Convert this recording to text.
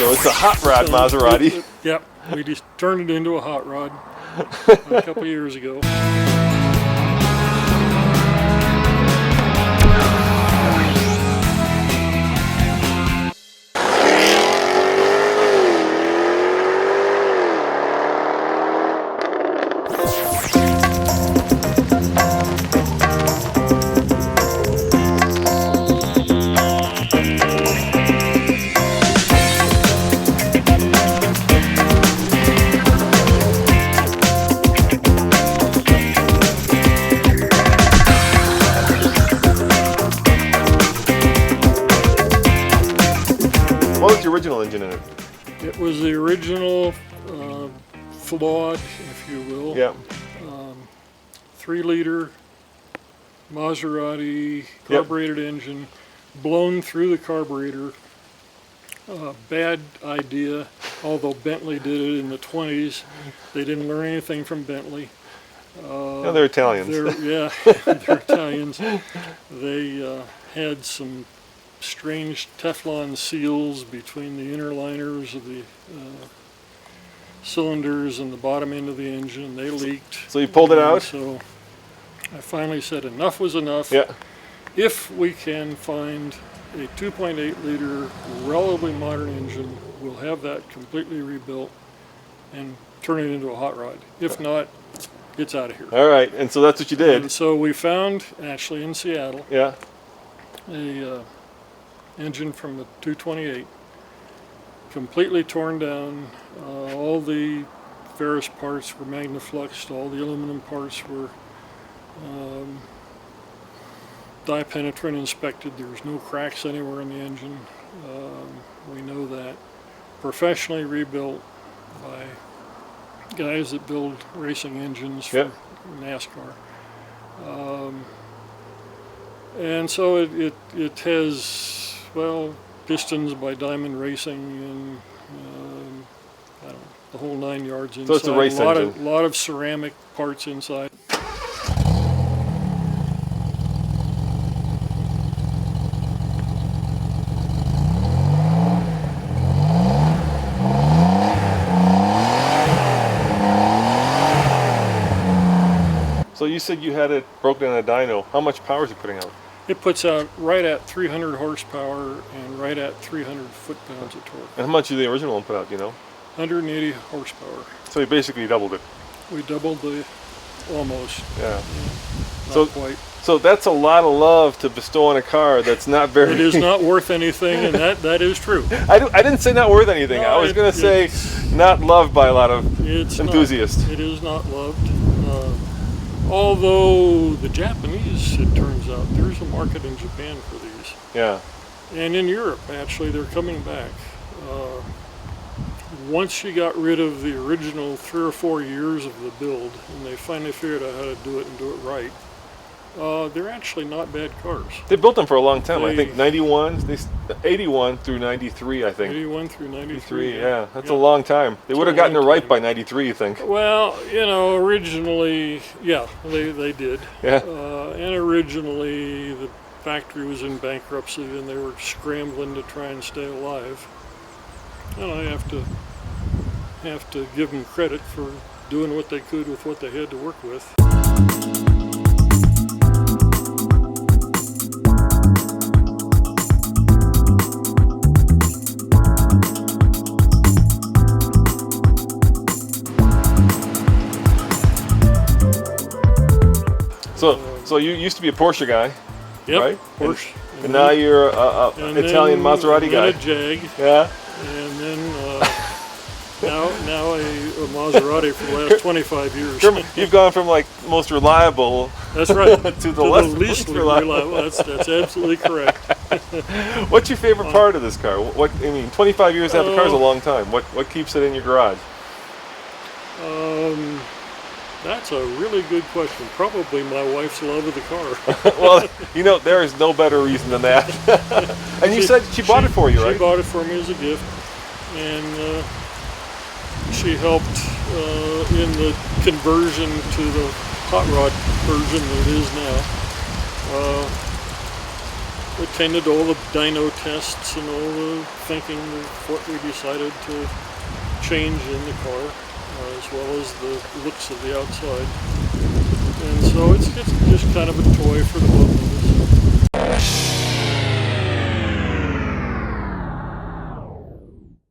So it's a hot rod Maserati. Yep, we just turned it into a hot rod a couple of years ago. What was the original engine in it? It was the original flawed, if you will. Yeah. 3-liter Maserati carbureted engine, blown through the carburetor. Bad idea, although Bentley did it in the 20s. They didn't learn anything from Bentley. No, they're Italians. They're Italians. They had some strange Teflon seals between the inner liners of the cylinders and the bottom end of the engine. They leaked. So you pulled it out? So I finally said enough was enough. Yeah. If we can find a 2.8 liter relatively modern engine, we'll have that completely rebuilt and turn it into a hot rod. If not, it's out of here. All right, and so that's what you did. And so we found, actually in Seattle, Yeah. a engine from the 228, completely torn down. All the ferrous parts were magnafluxed, all the aluminum parts were dye penetrant inspected. There was no cracks anywhere in the engine. We know that. Professionally rebuilt by guys that build racing engines for NASCAR. And so it has, well, pistons by Diamond Racing and I don't know, the whole 9 yards inside. So it's a race engine. A lot of ceramic parts inside. So you said you had it broken in a dyno. How much power is it putting out? It puts out right at 300 horsepower and right at 300 foot-pounds of torque. And how much did the original one put out, do you know? 180 horsepower. So you basically doubled it. We doubled the, almost. Yeah. Not quite. So that's a lot of love to bestow on a car that's not very... It is not worth anything, and that is true. I didn't say not worth anything. No, I was going to say not loved by a lot of enthusiasts. It is not loved. Although the Japanese, it turns out, there's a market in Japan for these. Yeah. And in Europe, actually, they're coming back. Once you got rid of the original 3 or 4 years of the build, and they finally figured out how to do it and do it right, they're actually not bad cars. They built them for a long time. I think 81 through 93, I think. 81 through 93. Yeah. That's a long time. They would have gotten it right by 93, you think? Well, you know, originally, yeah, they did. Yeah. And originally, the factory was in bankruptcy, and they were scrambling to try and stay alive. And I have to give them credit for doing what they could with what they had to work with. So you used to be a Porsche guy, right? Porsche. And now you're an Italian Maserati guy. And a Jag. Yeah. And then now a Maserati for the last 25 years. You've gone from like most reliable. That's right. to the least reliable. That's absolutely correct. What's your favorite part of this car? 25 years to have a car is a long time. What keeps it in your garage? That's a really good question. Probably my wife's love of the car. Well, you know, there is no better reason than that. And you said she bought it for you, right? She bought it for me as a gift, and she helped in the conversion to the. the hot rod version that it is now. attended all the dyno tests and all the thinking of what we decided to change in the car, as well as the looks of the outside. And so it's just kind of a toy for the both of us.